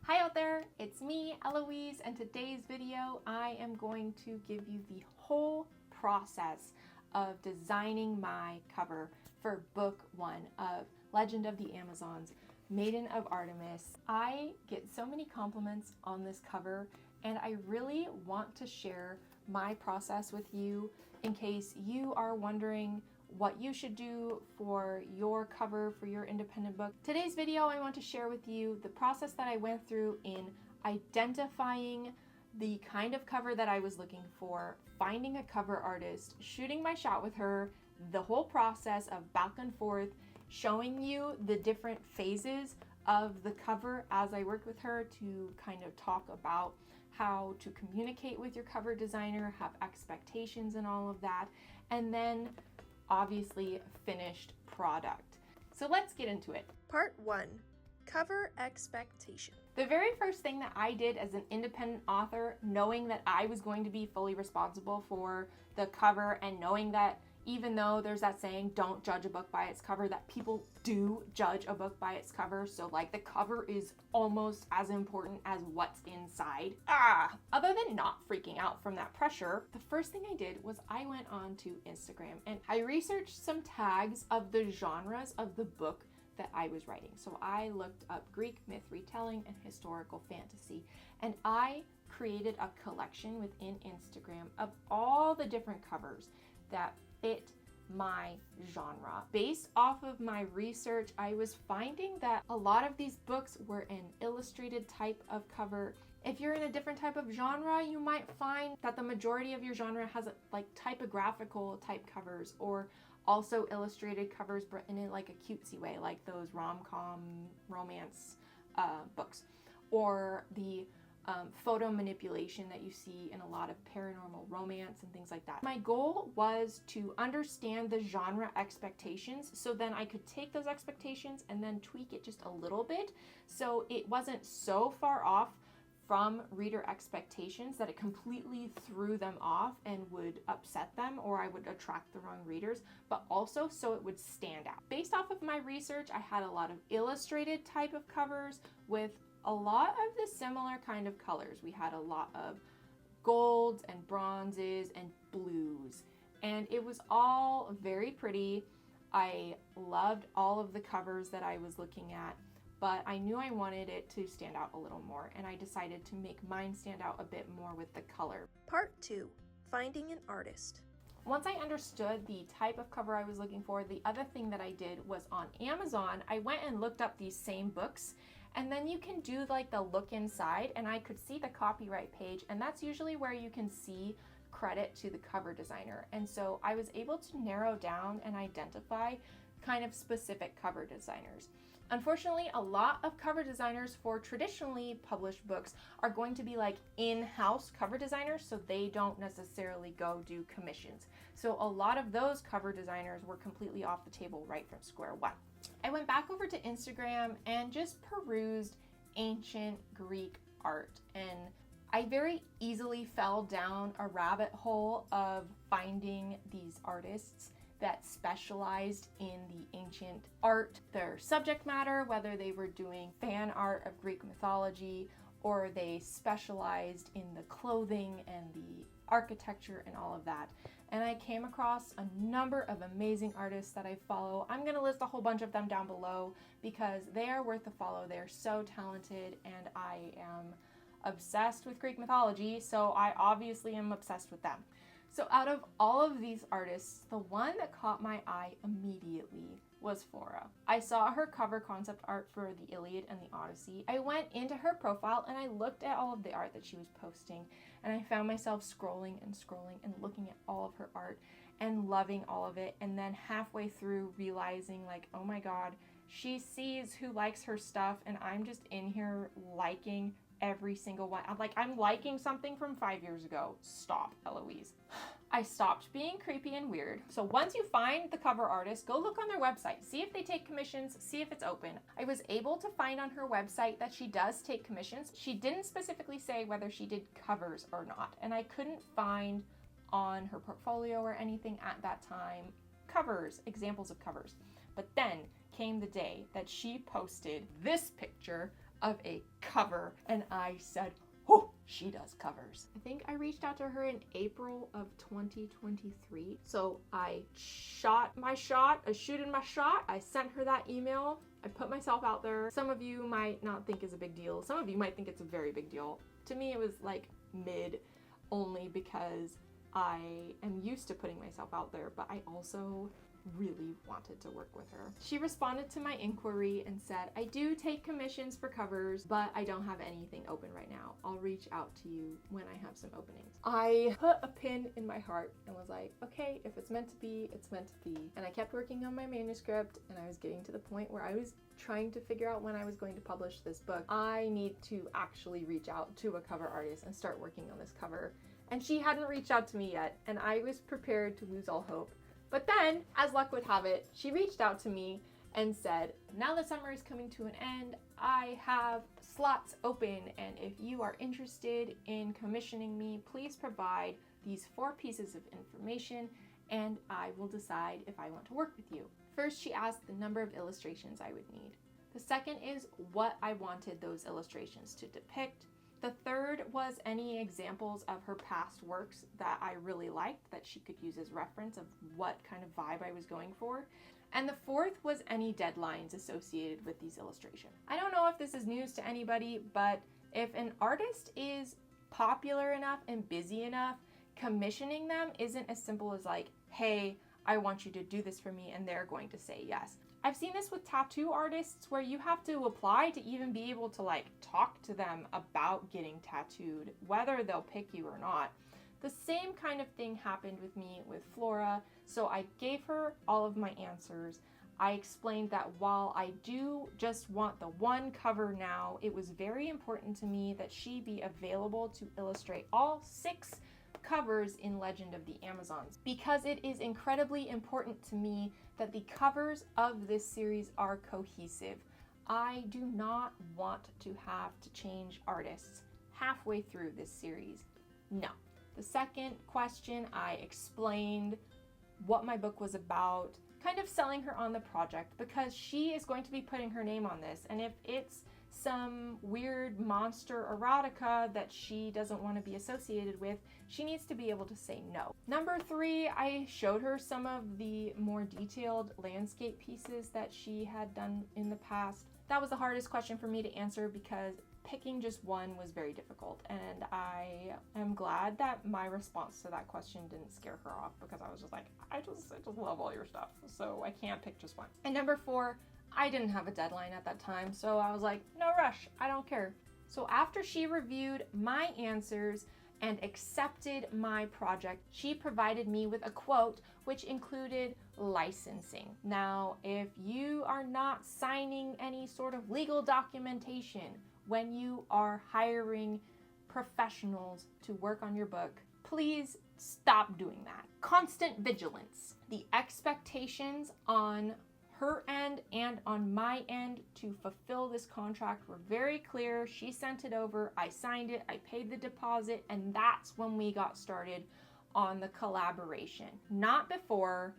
Hi out there, it's me, Eloise, and today's video I am going to give you the whole process of designing my cover for book 1 of Legend of the Amazons, Maiden of Artemis. I get so many compliments on this cover and I really want to share my process with you in case you are wondering what you should do for your cover for your independent book. Today's video I want to share with you the process that I went through in identifying the kind of cover that I was looking for, finding a cover artist, shooting my shot with her, the whole process of back and forth, showing you the different phases of the cover as I worked with her to kind of talk about how to communicate with your cover designer, have expectations and all of that, and then obviously finished product. So let's get into it. Part 1. Cover expectation. The very first thing that I did as an independent author, knowing that I was going to be fully responsible for the cover and knowing that even though there's that saying, don't judge a book by its cover, that people do judge a book by its cover. So like the cover is almost as important as what's inside. Other than not freaking out from that pressure, the first thing I did was I went on to Instagram and I researched some tags of the genres of the book that I was writing. So I looked up Greek myth retelling and historical fantasy, and I created a collection within Instagram of all the different covers that fit my genre. Based off of my research, I was finding that a lot of these books were an illustrated type of cover. If you're in a different type of genre, you might find that the majority of your genre has like typographical type covers or also illustrated covers, but in like a cutesy way, like those rom-com romance books, or the photo manipulation that you see in a lot of paranormal romance and things like that. My goal was to understand the genre expectations so then I could take those expectations and then tweak it just a little bit so it wasn't so far off from reader expectations that it completely threw them off and would upset them or I would attract the wrong readers, but also so it would stand out. Based off of my research, I had a lot of illustrated type of covers with a lot of the similar kind of colors. We had a lot of golds and bronzes and blues, and it was all very pretty. I loved all of the covers that I was looking at, but I knew I wanted it to stand out a little more, and I decided to make mine stand out a bit more with the color. Part 2. Finding an artist. Once I understood the type of cover I was looking for, the other thing that I did was on Amazon, I went and looked up these same books, and then you can do like the look inside, and I could see the copyright page, and that's usually where you can see credit to the cover designer. And so I was able to narrow down and identify kind of specific cover designers. Unfortunately, a lot of cover designers for traditionally published books are going to be like in-house cover designers, so they don't necessarily go do commissions. So a lot of those cover designers were completely off the table right from square one. I went back over to Instagram and just perused ancient Greek art, and I very easily fell down a rabbit hole of finding these artists that specialized in the ancient art, their subject matter, whether they were doing fan art of Greek mythology or they specialized in the clothing and the architecture and all of that. And I came across a number of amazing artists that I follow. I'm gonna list a whole bunch of them down below because they are worth a follow. They're so talented, and I am obsessed with Greek mythology, so I obviously am obsessed with them. So out of all of these artists, the one that caught my eye immediately was Flora. I saw her cover concept art for the Iliad and the Odyssey. I went into her profile and I looked at all of the art that she was posting, and I found myself scrolling and looking at all of her art and loving all of it, and then halfway through realizing like, oh my god, she sees who likes her stuff and I'm just in here liking every single one. I'm liking something from 5 years ago. Stop, Eloise. I stopped being creepy and weird. So once you find the cover artist, go look on their website, see if they take commissions, see if it's open. I was able to find on her website that she does take commissions. She didn't specifically say whether she did covers or not, and I couldn't find on her portfolio or anything at that time covers, examples of covers. But then came the day that she posted this picture of a cover. And I said, oh, she does covers. I think I reached out to her in April of 2023. So I shot my shot, I shooted my shot. I sent her that email. I put myself out there. Some of you might not think it's a big deal. Some of you might think it's a very big deal. To me, it was like mid, only because I am used to putting myself out there, but I also really wanted to work with her. She responded to my inquiry and said, I do take commissions for covers, but I don't have anything open right now. I'll reach out to you when I have some openings. I put a pin in my heart and was like, okay, if it's meant to be, it's meant to be. And I kept working on my manuscript, and I was getting to the point where I was trying to figure out when I was going to publish this book. I need to actually reach out to a cover artist and start working on this cover. And she hadn't reached out to me yet, and I was prepared to lose all hope. But then, as luck would have it, she reached out to me and said, now the summer is coming to an end, I have slots open, and if you are interested in commissioning me, please provide these 4 pieces of information and I will decide if I want to work with you. First, she asked the number of illustrations I would need. The second is what I wanted those illustrations to depict. The third was any examples of her past works that I really liked that she could use as reference of what kind of vibe I was going for. And the fourth was any deadlines associated with these illustrations. I don't know if this is news to anybody, but if an artist is popular enough and busy enough, commissioning them isn't as simple as like, hey, I want you to do this for me, and they're going to say yes. I've seen this with tattoo artists where you have to apply to even be able to like talk to them about getting tattooed, whether they'll pick you or not. The same kind of thing happened with me with Flora, so I gave her all of my answers. I explained that while I do just want the one cover now, it was very important to me that she be available to illustrate all 6 covers in Legend of the Amazons, because it is incredibly important to me that the covers of this series are cohesive. I do not want to have to change artists halfway through this series. No. The second question, I explained what my book was about, kind of selling her on the project, because she is going to be putting her name on this, and if it's some weird monster erotica that she doesn't want to be associated with, she needs to be able to say no. Number 3, I showed her some of the more detailed landscape pieces that she had done in the past. That was the hardest question for me to answer because picking just one was very difficult, and I am glad that my response to that question didn't scare her off, because I was just like, I just love all your stuff, so I can't pick just one. And number 4, I didn't have a deadline at that time, so I was like, no rush, I don't care. So after she reviewed my answers and accepted my project, she provided me with a quote which included licensing. Now, if you are not signing any sort of legal documentation when you are hiring professionals to work on your book, please stop doing that. Constant vigilance. The expectations on her end and on my end to fulfill this contract were very clear. She sent it over, I signed it, I paid the deposit, and that's when we got started on the collaboration. Not before,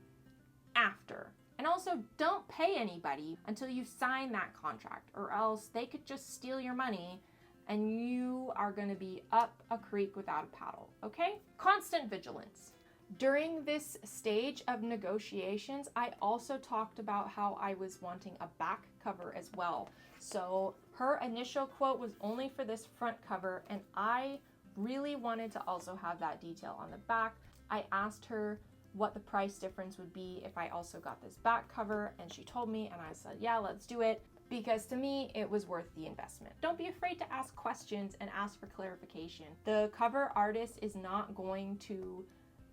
after. And also, don't pay anybody until you sign that contract, or else they could just steal your money and you are going to be up a creek without a paddle, okay? Constant vigilance. During this stage of negotiations, I also talked about how I was wanting a back cover as well. So her initial quote was only for this front cover, and I really wanted to also have that detail on the back. I asked her what the price difference would be if I also got this back cover, and she told me, and I said, yeah, let's do it, because to me, it was worth the investment. Don't be afraid to ask questions and ask for clarification. The cover artist is not going to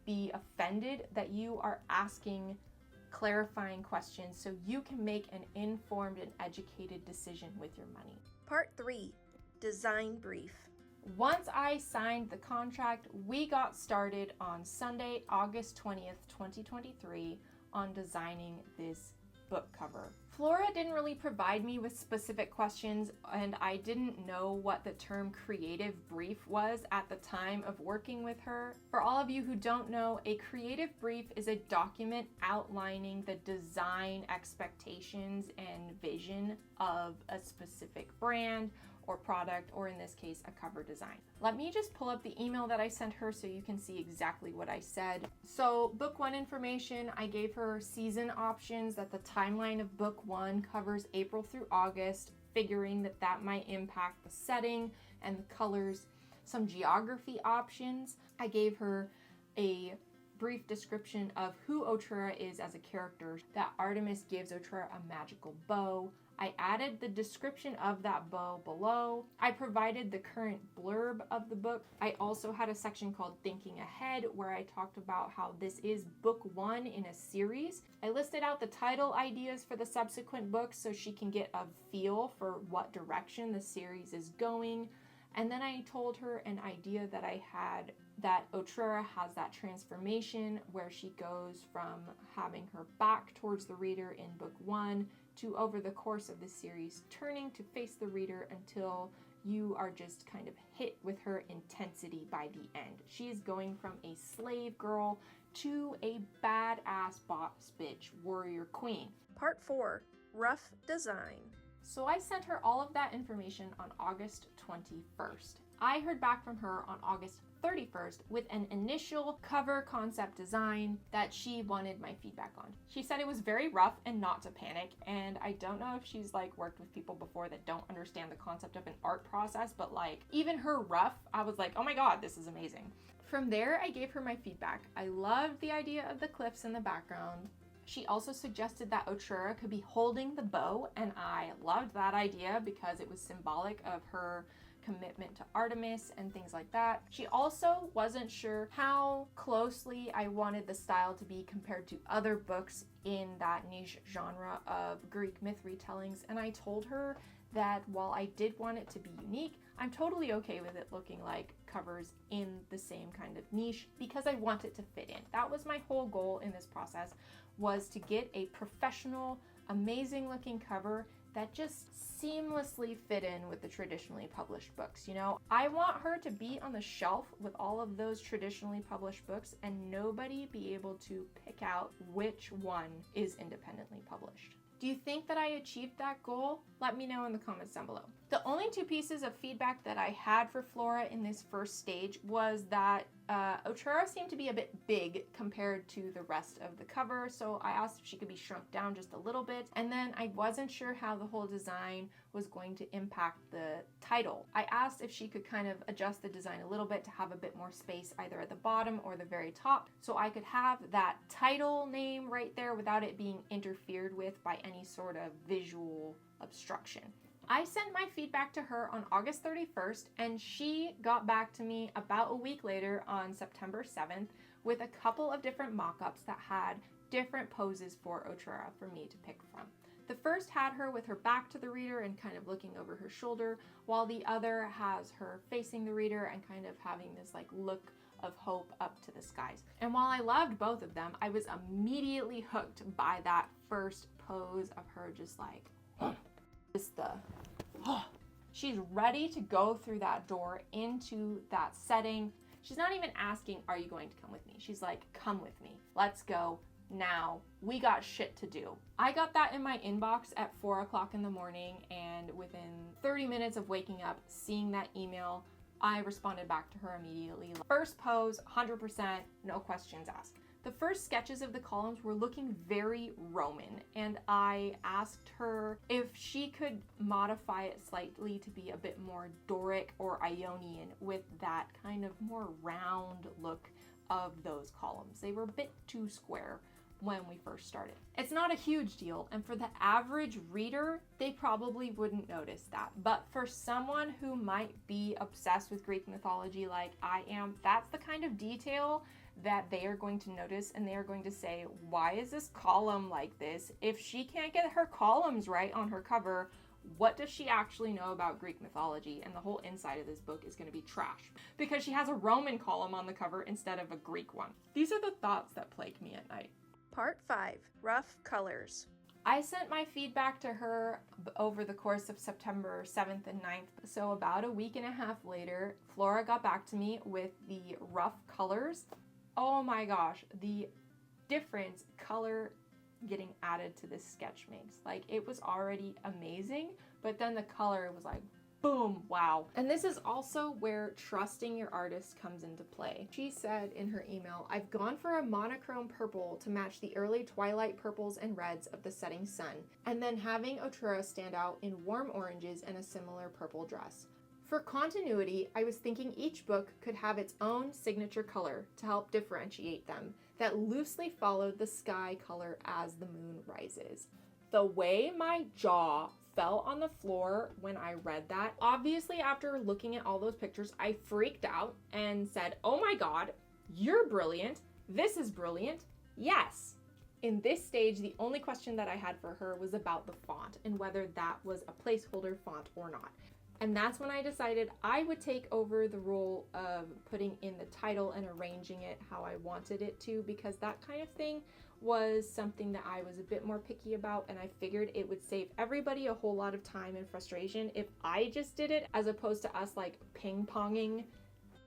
be offended that you are asking clarifying questions so you can make an informed and educated decision with your money. Part 3. Design Brief. Once I signed the contract, we got started on Sunday, August 20th, 2023 on designing this book cover. Flora didn't really provide me with specific questions, and I didn't know what the term creative brief was at the time of working with her. For all of you who don't know, a creative brief is a document outlining the design expectations and vision of a specific brand or product, or in this case, a cover design. Let me just pull up the email that I sent her so you can see exactly what I said. So book one information, I gave her season options, that the timeline of book one covers April through August, figuring that that might impact the setting and the colors. Some geography options. I gave her a brief description of who Otrera is as a character, that Artemis gives Otrera a magical bow. I added the description of that bow below. I provided the current blurb of the book. I also had a section called Thinking Ahead, where I talked about how this is book one in a series. I listed out the title ideas for the subsequent books so she can get a feel for what direction the series is going. And then I told her an idea that I had, that Otrera has that transformation where she goes from having her back towards the reader in book one to, over the course of the series, turning to face the reader until you are just kind of hit with her intensity by the end. She is going from a slave girl to a badass boss bitch warrior queen. Part 4, Rough Design. So I sent her all of that information on August 21st. I heard back from her on August 31st with an initial cover concept design that she wanted my feedback on. She said it was very rough and not to panic, and I don't know if she's like worked with people before that don't understand the concept of an art process, but like even her rough, I was like, oh my god, this is amazing. From there, I gave her my feedback. I loved the idea of the cliffs in the background. She also suggested that Otrera could be holding the bow, and I loved that idea because it was symbolic of her commitment to Artemis and things like that. She also wasn't sure how closely I wanted the style to be compared to other books in that niche genre of Greek myth retellings, and I told her that while I did want it to be unique, I'm totally okay with it looking like covers in the same kind of niche because I want it to fit in. That was my whole goal in this process, was to get a professional, amazing looking cover that just seamlessly fit in with the traditionally published books. You know, I want her to be on the shelf with all of those traditionally published books and nobody be able to pick out which one is independently published. Do you think that I achieved that goal? Let me know in the comments down below. The only two pieces of feedback that I had for Flora in this first stage was that Otrera seemed to be a bit big compared to the rest of the cover, so I asked if she could be shrunk down just a little bit, and then I wasn't sure how the whole design was going to impact the title. I asked if she could kind of adjust the design a little bit to have a bit more space either at the bottom or the very top, so I could have that title name right there without it being interfered with by any sort of visual obstruction. I sent my feedback to her on August 31st, and she got back to me about a week later on September 7th with a couple of different mock-ups that had different poses for Otrera for me to pick from. The first had her with her back to the reader and kind of looking over her shoulder, while the other has her facing the reader and kind of having this like look of hope up to the skies. And while I loved both of them, I was immediately hooked by that first pose of her just like, she's ready to go through that door into that setting. She's not even asking, are you going to come with me? She's like, come with me. Let's go now. We got shit to do. I got that in my inbox at 4 o'clock in the morning, and within 30 minutes of waking up, seeing that email, I responded back to her immediately. First pose, 100%, no questions asked. The first sketches of the columns were looking very Roman, and I asked her if she could modify it slightly to be a bit more Doric or Ionian with that kind of more round look of those columns. They were a bit too square when we first started. It's not a huge deal, and for the average reader, they probably wouldn't notice that. But for someone who might be obsessed with Greek mythology like I am, that's the kind of detail that they are going to notice, and they are going to say, why is this column like this? If she can't get her columns right on her cover, what does she actually know about Greek mythology? And the whole inside of this book is going to be trash because she has a Roman column on the cover instead of a Greek one. These are the thoughts that plague me at night. Part 5, Rough Colors. I sent my feedback to her over the course of September 7th and 9th. So about a week and a half later, Flora got back to me with the rough colors. Oh my gosh, the difference color getting added to this sketch makes. Like, it was already amazing, but then the color was like, boom, wow. And this is also where trusting your artist comes into play. She said in her email, I've gone for a monochrome purple to match the early twilight purples and reds of the setting sun, and then having Otura stand out in warm oranges and a similar purple dress. For continuity, I was thinking each book could have its own signature color to help differentiate them that loosely followed the sky color as the moon rises. The way my jaw fell on the floor when I read that, obviously after looking at all those pictures, I freaked out and said, oh my God, you're brilliant. This is brilliant. Yes. In this stage, the only question that I had for her was about the font and whether that was a placeholder font or not. And that's when I decided I would take over the role of putting in the title and arranging it how I wanted it to, because that kind of thing was something that I was a bit more picky about, and I figured it would save everybody a whole lot of time and frustration if I just did it as opposed to us like ping-ponging.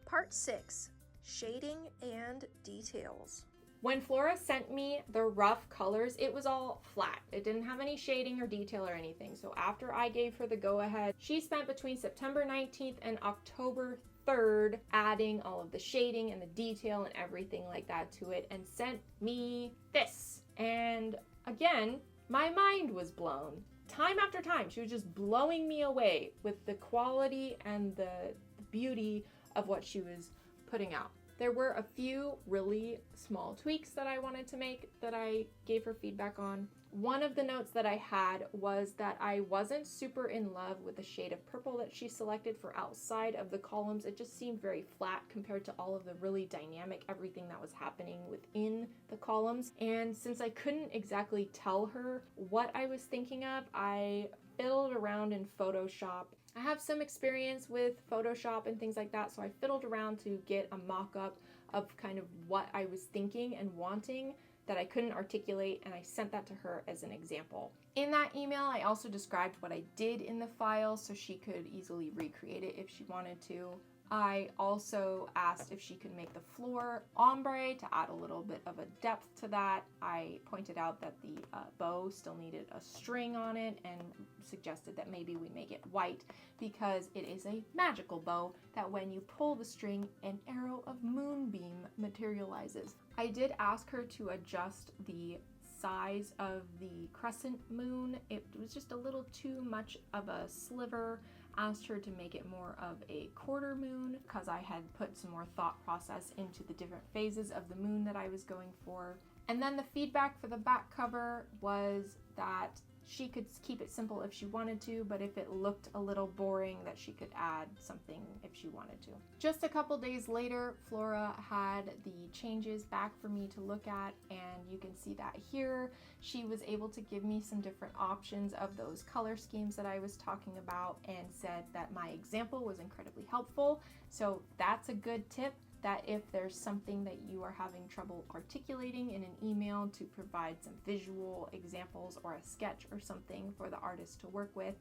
Part 6. Shading and Details. When Flora sent me the rough colors, it was all flat. It didn't have any shading or detail or anything. So after I gave her the go-ahead, she spent between September 19th and October 3rd adding all of the shading and the detail and everything like that to it and sent me this. And again, my mind was blown. Time after time, she was just blowing me away with the quality and the beauty of what she was putting out. There were a few really small tweaks that I wanted to make that I gave her feedback on. One of the notes that I had was that I wasn't super in love with the shade of purple that she selected for outside of the columns. It just seemed very flat compared to all of the really dynamic everything that was happening within the columns. And since I couldn't exactly tell her what I was thinking of, I fiddled around in Photoshop. I have some experience with Photoshop and things like that, so I fiddled around to get a mock-up of kind of what I was thinking and wanting that I couldn't articulate, and I sent that to her as an example. In that email, I also described what I did in the file so she could easily recreate it if she wanted to. I also asked if she could make the floor ombre to add a little bit of a depth to that. I pointed out that the bow still needed a string on it and suggested that maybe we make it white because it is a magical bow that when you pull the string, an arrow of moonbeam materializes. I did ask her to adjust the size of the crescent moon. It was just a little too much of a sliver. Asked her to make it more of a quarter moon because I had put some more thought process into the different phases of the moon that I was going for. And then the feedback for the back cover was that she could keep it simple if she wanted to, but if it looked a little boring, that she could add something if she wanted to. Just a couple days later, Flora had the changes back for me to look at, and you can see that here. She was able to give me some different options of those color schemes that I was talking about and said that my example was incredibly helpful. So that's a good tip, that if there's something that you are having trouble articulating in an email, to provide some visual examples or a sketch or something for the artist to work with,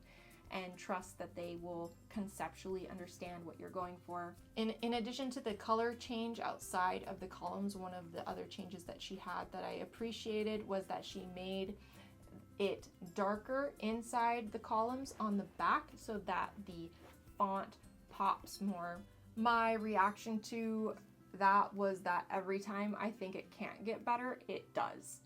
and trust that they will conceptually understand what you're going for. In addition to the color change outside of the columns, one of the other changes that she had that I appreciated was that she made it darker inside the columns on the back so that the font pops more. My reaction to that was that every time I think it can't get better, it does.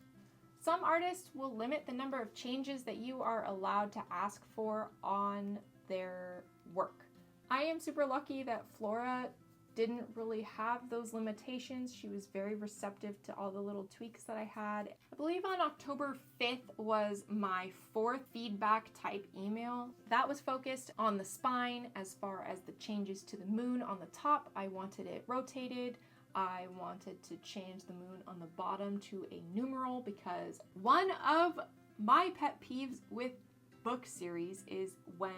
Some artists will limit the number of changes that you are allowed to ask for on their work. I am super lucky that Flora didn't really have those limitations. She was very receptive to all the little tweaks that I had. I believe on October 5th was my 4th feedback type email. That was focused on the spine as far as the changes to the moon on the top. I wanted it rotated. I wanted to change the moon on the bottom to a numeral because one of my pet peeves with book series is when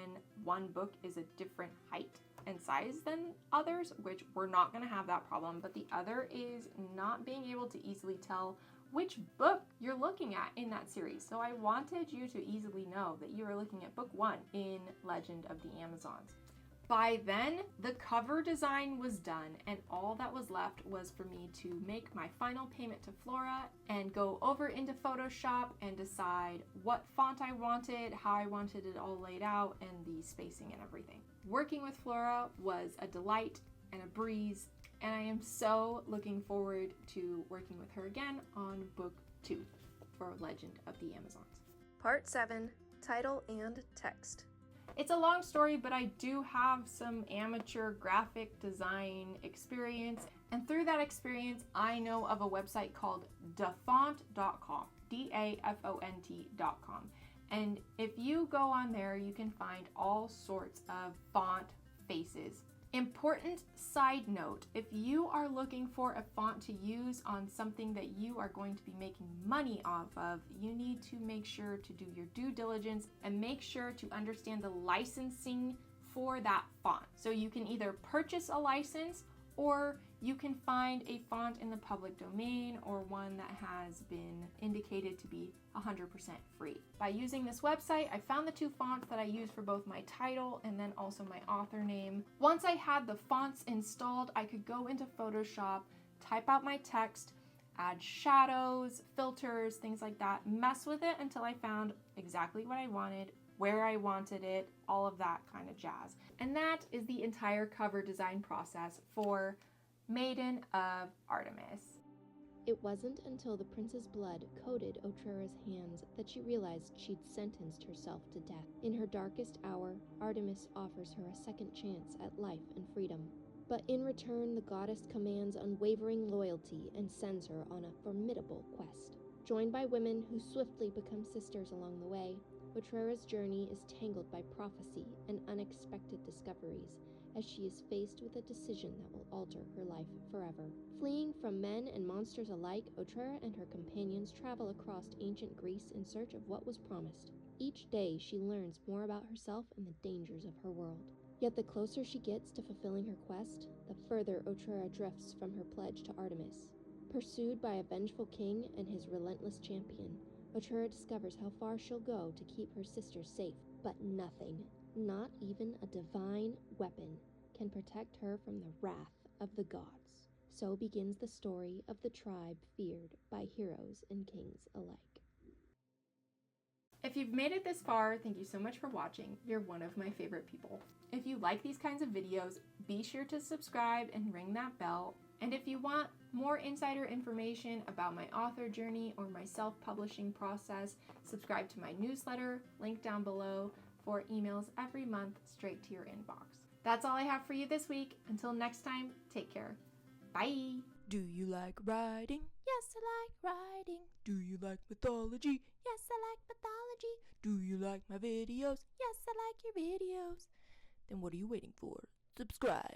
one book is a different height and size than others, which we're not going to have that problem, but the other is not being able to easily tell which book you're looking at in that series. So I wanted you to easily know that you are looking at book 1 in Legend of the Amazons. By then, the cover design was done, and all that was left was for me to make my final payment to Flora and go over into Photoshop and decide what font I wanted, how I wanted it all laid out, and the spacing and everything. Working with Flora was a delight and a breeze, and I am so looking forward to working with her again on book 2 for Legend of the Amazons. Part 7, Title and Text. It's a long story, but I do have some amateur graphic design experience, and through that experience, I know of a website called dafont.com, DAFONT.com. And if you go on there, you can find all sorts of font faces. Important side note, if you are looking for a font to use on something that you are going to be making money off of, you need to make sure to do your due diligence and make sure to understand the licensing for that font. So you can either purchase a license or you can find a font in the public domain or one that has been indicated to be 100% free. By using this website, I found the 2 fonts that I use for both my title and then also my author name. Once I had the fonts installed, I could go into Photoshop, type out my text, add shadows, filters, things like that, mess with it until I found exactly what I wanted, where I wanted it, all of that kind of jazz. And that is the entire cover design process for Maiden of Artemis. It wasn't until the prince's blood coated Otrera's hands that she realized she'd sentenced herself to death. In her darkest hour, Artemis offers her a second chance at life and freedom. But in return, the goddess commands unwavering loyalty and sends her on a formidable quest. Joined by women who swiftly become sisters along the way, Otrera's journey is tangled by prophecy and unexpected discoveries, as she is faced with a decision that will alter her life forever. Fleeing from men and monsters alike, Otrera and her companions travel across ancient Greece in search of what was promised. Each day, she learns more about herself and the dangers of her world. Yet the closer she gets to fulfilling her quest, the further Otrera drifts from her pledge to Artemis. Pursued by a vengeful king and his relentless champion, Otrera discovers how far she'll go to keep her sisters safe, but nothing, not even a divine weapon, can protect her from the wrath of the gods. So begins the story of the tribe feared by heroes and kings alike. If you've made it this far, thank you so much for watching. You're one of my favorite people. If you like these kinds of videos, be sure to subscribe and ring that bell. And if you want more insider information about my author journey or my self-publishing process, subscribe to my newsletter, link down below, for emails every month straight to your inbox. That's all I have for you this week. Until next time, take care. Bye! Do you like writing? Yes, I like writing. Do you like mythology? Yes, I like mythology. Do you like my videos? Yes, I like your videos. Then what are you waiting for? Subscribe.